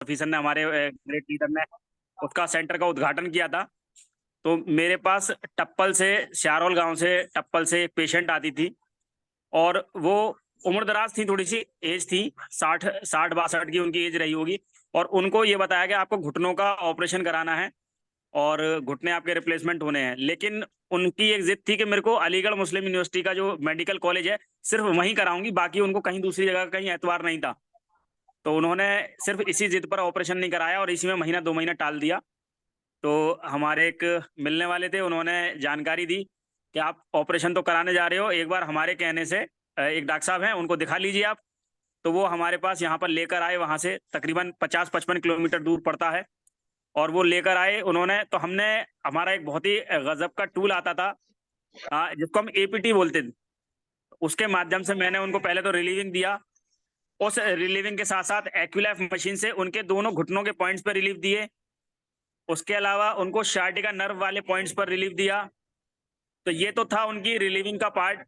Officer ने, हमारे great leader ने उसका सेंटर का उद्घाटन किया था। तो मेरे पास टप्पल से, शारोल गांव से टप्पल से एक पेशेंट आती थी, और वो उम्र दराज थी, थोड़ी सी एज थी, 60 62 की उनकी एज रही होगी। और उनको ये बताया कि आपको घुटनों का ऑपरेशन कराना है और घुटने आपके रिप्लेसमेंट होने हैं। लेकिन उनकी एक जिद थी कि मेरे को अलीगढ़ मुस्लिम यूनिवर्सिटी का जो मेडिकल कॉलेज है सिर्फ वहीं कराऊंगी, बाकी उनको कहीं दूसरी जगह कहीं एतवार नहीं था। तो उन्होंने सिर्फ इसी जिद पर ऑपरेशन नहीं कराया और इसी में महीना 2 महीना टाल दिया। तो हमारे एक मिलने वाले थे, उन्होंने जानकारी दी कि आप ऑपरेशन तो कराने जा रहे हो, एक बार हमारे कहने से एक डॉक्टर साहब हैं, उनको दिखा लीजिए आप। तो वो हमारे पास यहाँ पर लेकर आए, वहाँ से तकरीबन 50 55 किलोमीटर दूर पड़ता है। और वो लेकर आए उन्होंने, तो हमने, हमारा एक बहुत ही गजब का टूल आता था, जिसको हम एपीटी बोलते थे। उसके माध्यम से मैंने उनको पहले तो रिलीविंग दिया। उस रिलीविंग के साथ साथ एक्यूलाइफ मशीन से उनके दोनों घुटनों के पॉइंट्स पर रिलीफ दिए। उसके अलावा उनको शार्टिका नर्व वाले पॉइंट्स पर रिलीफ दिया। तो ये तो था उनकी रिलीविंग का पार्ट।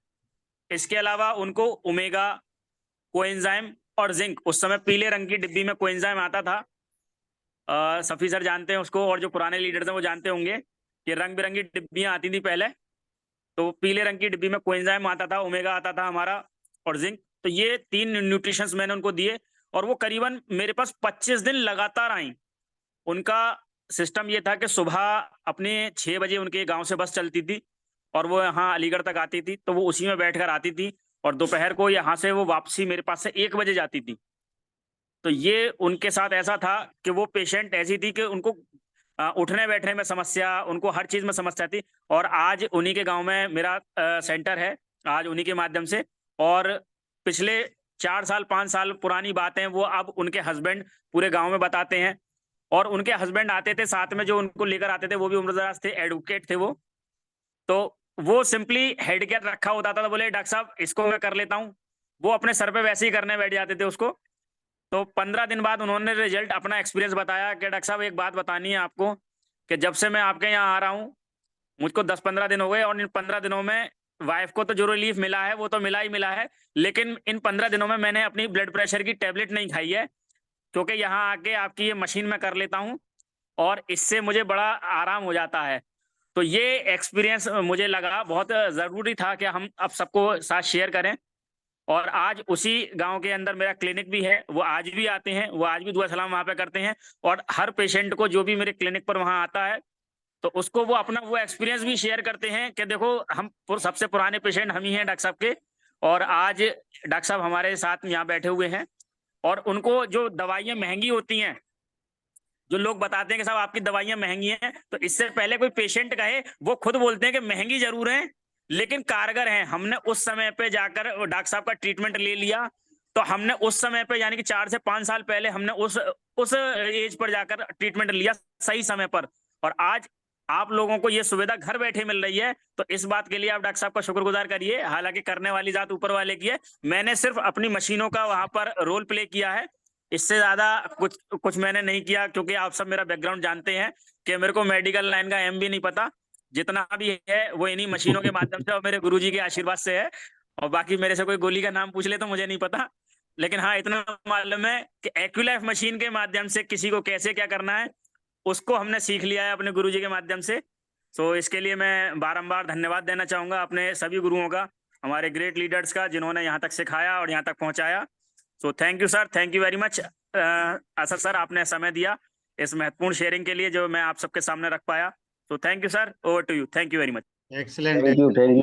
इसके अलावा उनको ओमेगा, कोएंजाइम और जिंक, उस समय पीले रंग की डिब्बी में कोएंजाइम आता था, सफी सर जानते हैं उसको, और जो पुराने लीडर्स हैं वो जानते होंगे कि रंग बिरंगी डिब्बियां आती थी पहले। तो पीले रंग की डिब्बी में कोएंजाइम आता था, ओमेगा आता था हमारा, और जिंक। तो ये 3 न्यूट्रिशंस मैंने उनको दिए, और वो करीबन मेरे पास 25 दिन लगातार आई। उनका सिस्टम ये था कि सुबह अपने 6 बजे उनके गांव से बस चलती थी और वो यहाँ अलीगढ़ तक आती थी, तो वो उसी में बैठकर आती थी। और दोपहर को यहाँ से वो वापसी मेरे पास से 1 बजे जाती थी। तो ये उनके साथ ऐसा था कि वो पेशेंट ऐसी थी कि उनको उठने बैठने में समस्या, उनको हर चीज में समस्या थी। और आज उन्हीं के गांव में मेरा सेंटर है, आज उन्हीं के माध्यम से। और पिछले 4 साल 5 साल पुरानी बातें वो अब उनके हस्बैंड पूरे गांव में बताते हैं। और उनके हस्बैंड आते थे साथ में, जो उनको लेकर आते थे वो भी उम्रदराज थे, एडवोकेट थे वो। तो वो सिंपली हेड गेयर रखा होता था, तो बोले डॉक्टर साहब इसको मैं कर लेता हूँ। वो अपने सर पे वैसे ही करने बैठ जाते थे उसको। तो 15 दिन बाद उन्होंने रिजल्ट, अपना एक्सपीरियंस बताया कि डॉक्टर साहब एक बात बतानी है आपको, कि जब से मैं आपके यहाँ आ रहा हूँ, मुझको 10 15 दिन हो गए, और इन 15 दिनों में वाइफ को तो जो रिलीफ मिला है वो तो मिला ही मिला है, लेकिन इन 15 दिनों में मैंने अपनी ब्लड प्रेशर की टेबलेट नहीं खाई है, क्योंकि यहाँ आके आपकी ये मशीन में कर लेता हूँ और इससे मुझे बड़ा आराम हो जाता है। तो ये एक्सपीरियंस मुझे लगा बहुत ज़रूरी था कि हम अब सबको साथ शेयर करें। और आज उसी गांव के अंदर मेरा क्लिनिक भी है, वो आज भी आते हैं, वो आज भी दुआ सलाम वहाँ पे करते हैं। और हर पेशेंट को जो भी मेरे क्लिनिक पर वहाँ आता है, तो उसको वो अपना वो एक्सपीरियंस भी शेयर करते हैं कि देखो हम सबसे पुराने पेशेंट हम ही हैं डॉक्टर साहब के। और आज डॉक्टर साहब हमारे साथ यहाँ बैठे हुए हैं। और उनको जो दवाइयाँ महंगी होती हैं, जो लोग बताते हैं कि साहब आपकी दवाइयाँ महंगी हैं, तो इससे पहले कोई पेशेंट कहे, वो खुद बोलते हैं कि महंगी जरूर है लेकिन कारगर हैं। हमने उस समय पे जाकर डॉक्टर साहब का ट्रीटमेंट ले लिया। तो हमने उस समय पे, यानी कि 4 से 5 साल पहले, हमने उस एज पर जाकर ट्रीटमेंट लिया सही समय पर। और आज आप लोगों को ये सुविधा घर बैठे मिल रही है, तो इस बात के लिए आप डॉक्टर साहब का शुक्रगुजार करिए। हालांकि करने वाली जात ऊपर वाले की है, मैंने सिर्फ अपनी मशीनों का वहां पर रोल प्ले किया है। इससे ज्यादा कुछ कुछ मैंने नहीं किया, क्योंकि आप सब मेरा बैकग्राउंड जानते हैं कि मेरे को मेडिकल लाइन का एम भी नहीं पता। जितना भी है वो इन्हीं मशीनों के माध्यम से और मेरे गुरुजी के आशीर्वाद से है। और बाकी मेरे से कोई गोली का नाम पूछ ले तो मुझे नहीं पता। लेकिन हाँ, इतना मालूम है कि एक्यूलाइफ मशीन के माध्यम से किसी को कैसे क्या करना है, उसको हमने सीख लिया है अपने गुरुजी के माध्यम से। तो इसके लिए मैं बारंबार धन्यवाद देना चाहूंगा अपने सभी गुरुओं का, हमारे ग्रेट लीडर्स का, जिन्होंने यहाँ तक सिखाया और यहाँ तक पहुंचाया। So thank you sir, thank you very much. Asad sir, आपने समय दिया इस महत्वपूर्ण शेयरिंग के लिए जो मैं आप सबके सामने रख पाया। तो thank you sir, over to you, thank you very much. Excellent. Thank you, thank you.